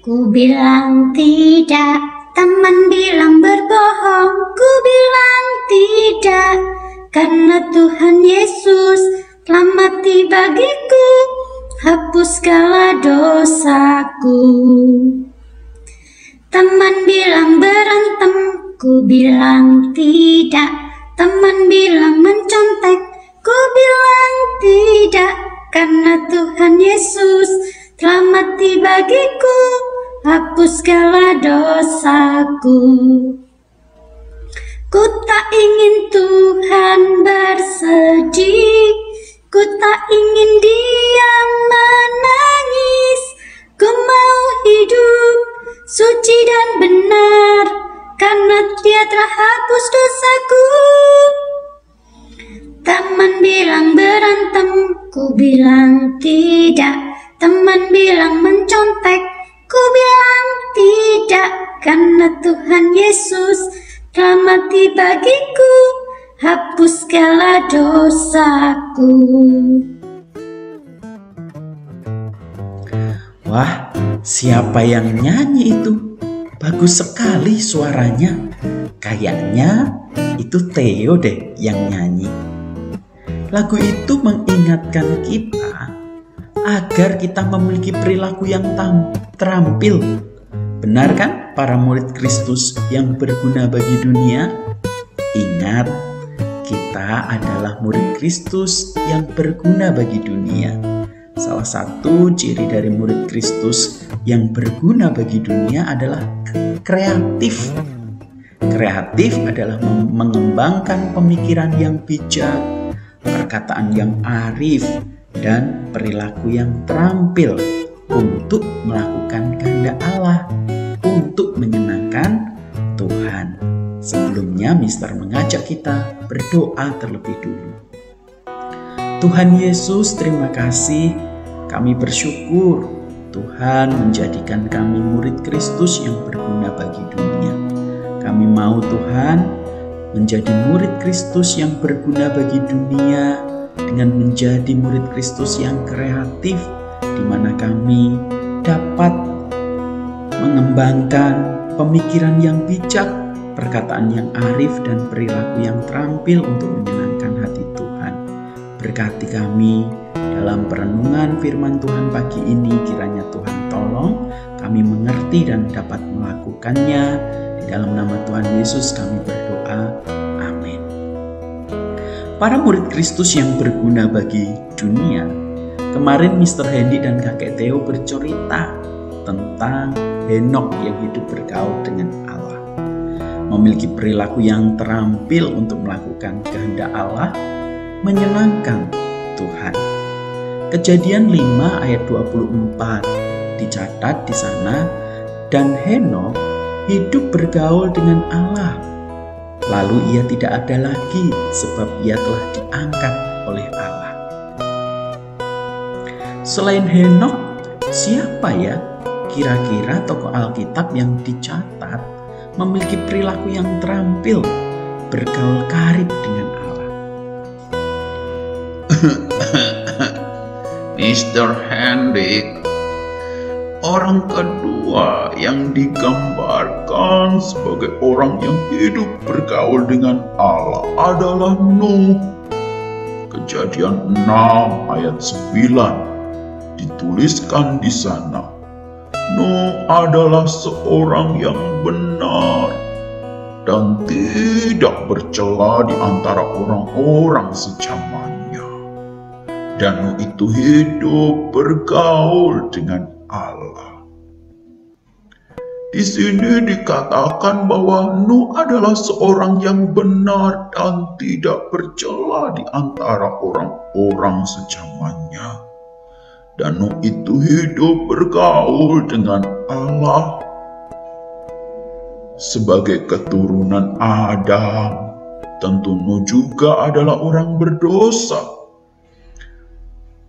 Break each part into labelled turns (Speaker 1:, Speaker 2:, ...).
Speaker 1: Ku bilang tidak, teman bilang berbohong. Ku bilang tidak, karena Tuhan Yesus telah mati bagiku, hapus segala dosaku. Teman bilang berantem, ku bilang tidak. Teman bilang mencontek, ku bilang tidak, karena Tuhan Yesus telah mati bagiku, hapus segala dosaku. Ku tak ingin Tuhan bersedih, ku tak ingin Dia menangis. Ku mau hidup suci dan benar, karena Dia telah hapus dosaku. Teman bilang berantem, ku bilang tidak. Teman bilang mencontek, ku bilang tidak, karena Tuhan Yesus telah mati bagiku, hapus segala dosaku.
Speaker 2: Wah, siapa yang nyanyi itu? Bagus sekali suaranya. Kayaknya itu Theo deh yang nyanyi. Lagu itu mengingatkan kita agar kita memiliki perilaku yang terampil. Benar kan para murid Kristus yang berguna bagi dunia? Ingat, kita adalah murid Kristus yang berguna bagi dunia. Salah satu ciri dari murid Kristus yang berguna bagi dunia adalah kreatif. Kreatif adalah mengembangkan pemikiran yang bijak, perkataan yang arif, dan perilaku yang terampil untuk melakukan kehendak Allah, untuk menyenangkan Tuhan. Sebelumnya, Mister mengajak kita berdoa terlebih dulu. Tuhan Yesus, terima kasih. Kami bersyukur Tuhan menjadikan kami murid Kristus yang berguna bagi dunia. Kami mau Tuhan menjadi murid Kristus yang berguna bagi dunia dengan menjadi murid Kristus yang kreatif, di mana kami dapat mengembangkan pemikiran yang bijak, perkataan yang arif, dan perilaku yang terampil untuk menyenangkan hati Tuhan. Berkati kami dalam perenungan firman Tuhan pagi ini, kiranya Tuhan tolong kami mengerti dan dapat melakukannya. Di dalam nama Tuhan Yesus kami berdoa. Amin. Para murid Kristus yang berguna bagi dunia. Kemarin Mr. Hendy dan Kakek Theo bercerita tentang Henok yang hidup bergaul dengan Allah, memiliki perilaku yang terampil untuk melakukan kehendak Allah, menyenangkan Tuhan. Kejadian 5 ayat 24 dicatat di sana, dan Henok hidup bergaul dengan Allah. Lalu ia tidak ada lagi sebab ia telah diangkat oleh Allah. Selain Henok, siapa ya kira-kira tokoh Alkitab yang dicatat memiliki perilaku yang terampil, bergaul karib dengan Allah?
Speaker 3: Mr. Hendy, orang kedua yang digambarkan sebagai orang yang hidup bergaul dengan Allah adalah Nuh. Kejadian 6 ayat 9 dituliskan di sana, Nuh adalah seorang yang benar dan tidak bercela di antara orang-orang sejamannya. Dan Nuh itu hidup bergaul dengan Allah. Di sini dikatakan bahwa Nuh adalah seorang yang benar dan tidak bercela di antara orang-orang sejamannya. Dan Nuh itu hidup bergaul dengan Allah. Sebagai keturunan Adam, tentu Nuh juga adalah orang berdosa.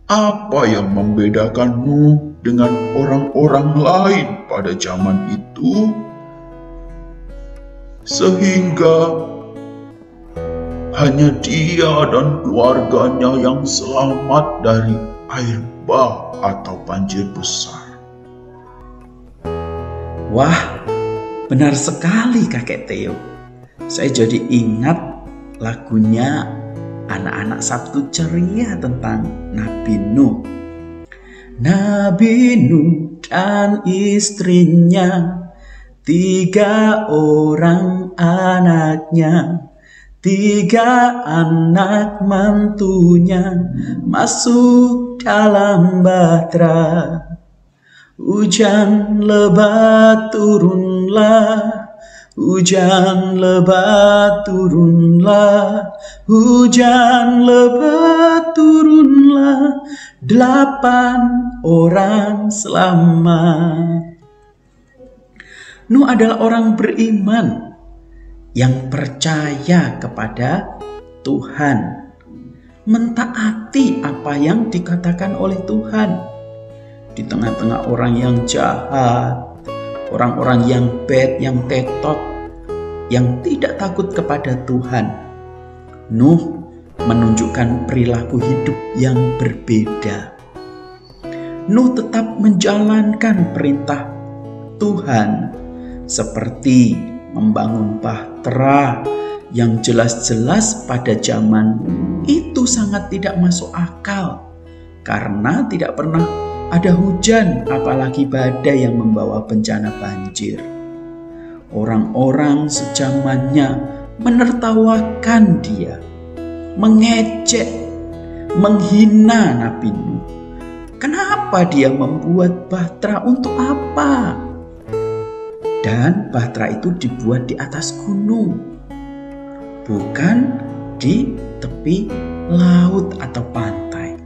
Speaker 3: Apa yang membedakan Nuh dengan orang-orang lain pada zaman itu, sehingga hanya dia dan keluarganya yang selamat dari air bah atau banjir besar?
Speaker 2: Wah, benar sekali Kakek Theo. Saya jadi ingat lagunya anak-anak Sabtu Ceria tentang Nabi Nuh. Nabi Nuh dan istrinya, 3 orang anaknya, 3 anak mantunya masuk dalam bahtera. Hujan lebat turunlah, hujan lebat turunlah, hujan lebat turunlah, 8 orang selamat. Nuh adalah orang beriman yang percaya kepada Tuhan, mentaati apa yang dikatakan oleh Tuhan. Di tengah-tengah orang yang jahat, orang-orang yang bad, yang tetot, yang tidak takut kepada Tuhan, Nuh menunjukkan perilaku hidup yang berbeda. Nuh tetap menjalankan perintah Tuhan seperti membangun bahtera yang jelas-jelas pada zaman itu sangat tidak masuk akal karena tidak pernah ada hujan, apalagi badai yang membawa bencana banjir. Orang-orang sejamannya menertawakan dia, mengejek, menghina Nabi Nuh. Kenapa dia membuat bahtera, untuk apa? Dan bahtera itu dibuat di atas gunung, bukan di tepi laut atau pantai.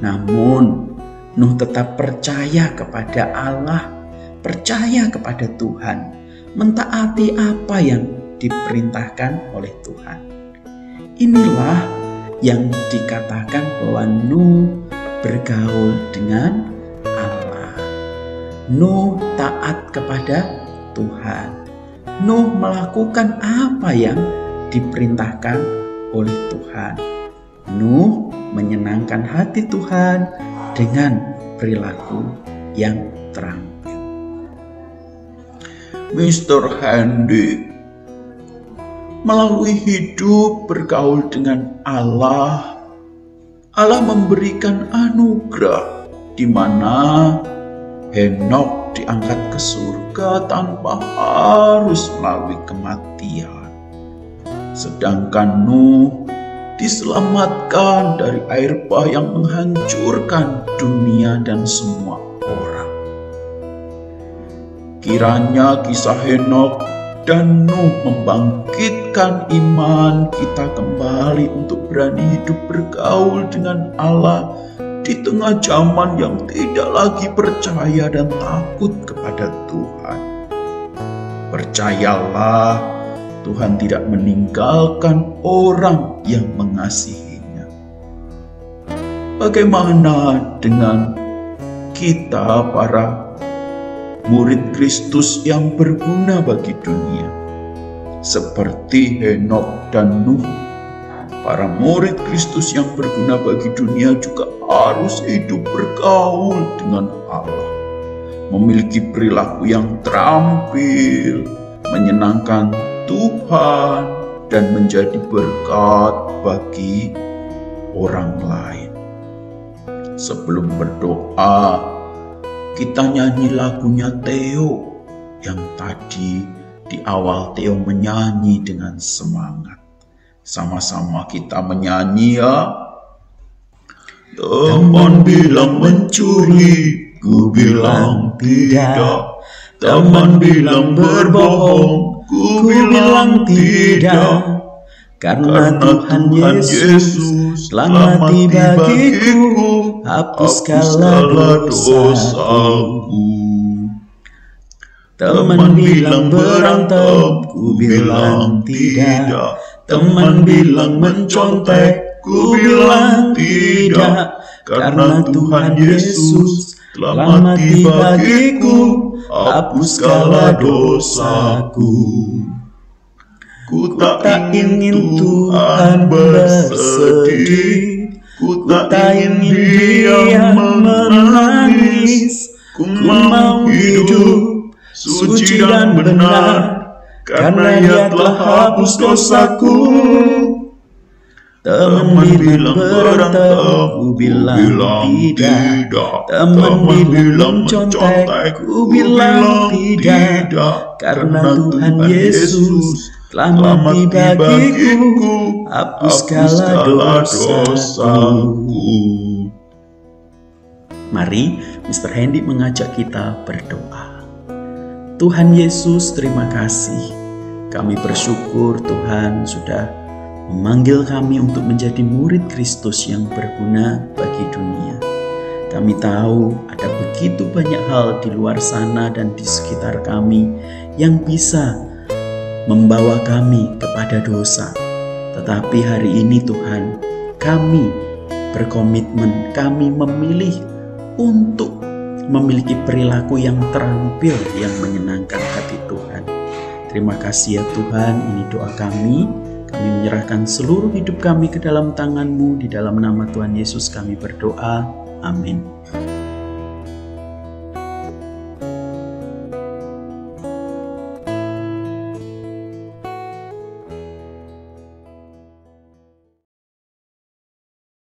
Speaker 2: Namun Nuh tetap percaya kepada Allah, percaya kepada Tuhan, mentaati apa yang diperintahkan oleh Tuhan. Inilah yang dikatakan bahwa Nuh bergaul dengan Allah. Nuh taat kepada Tuhan. Nuh melakukan apa yang diperintahkan oleh Tuhan. Nuh menyenangkan hati Tuhan dengan perilaku yang terampil.
Speaker 3: Mr. Handy, melalui hidup bergaul dengan Allah, Allah memberikan anugerah di mana Henokh diangkat ke surga tanpa harus melalui kematian. Sedangkan Nuh diselamatkan dari air bah yang menghancurkan dunia dan semua orang. Kiranya kisah Henokh dan Nuh membangkitkan iman kita kembali untuk berani hidup bergaul dengan Allah di tengah zaman yang tidak lagi percaya dan takut kepada Tuhan. Percayalah, Tuhan tidak meninggalkan orang yang mengasihinya. Bagaimana dengan kita para murid Kristus yang berguna bagi dunia? Seperti Henokh dan Nuh, para murid Kristus yang berguna bagi dunia juga harus hidup bergaul dengan Allah, memiliki perilaku yang terampil, menyenangkan Tuhan, dan menjadi berkat bagi orang lain. Sebelum berdoa, kita nyanyi lagunya Theo yang tadi di awal Theo menyanyi dengan semangat. Sama-sama kita menyanyi ya. Teman bilang mencuri, ku bilang tidak. Teman bilang berbohong, ku bilang tidak. Karena Tuhan Yesus telah mati bagiku, hapuskanlah dosaku. Teman bilang berantem, ku bilang tidak. Teman bilang mencontek, ku bilang tidak. Karena Tuhan Yesus telah mati bagiku, hapuskanlah dosaku. Ku tak ingin Tuhan bersedih, ku tak ingin Dia menangis. Ku mau hidup suci dan benar, karena Ia telah hapus dosaku.
Speaker 2: Teman bilang berantem, ku bilang tidak. Teman bilang mencontek, ku bilang tidak. Karena Tuhan Yesus telah mati bagiku, hapus segala dosaku. Mari Mr. Hendy mengajak kita berdoa. Tuhan Yesus, terima kasih. Kami bersyukur Tuhan sudah memanggil kami untuk menjadi murid Kristus yang berguna bagi dunia. Kami tahu ada begitu banyak hal di luar sana dan di sekitar kami yang bisa membawa kami kepada dosa. Tetapi hari ini Tuhan, kami berkomitmen, kami memilih untuk memiliki perilaku yang terampil yang menyenangkan hati Tuhan. Terima kasih ya Tuhan, ini doa kami. Kami menyerahkan seluruh hidup kami ke dalam tangan-Mu. Di dalam nama Tuhan Yesus kami berdoa. Amin.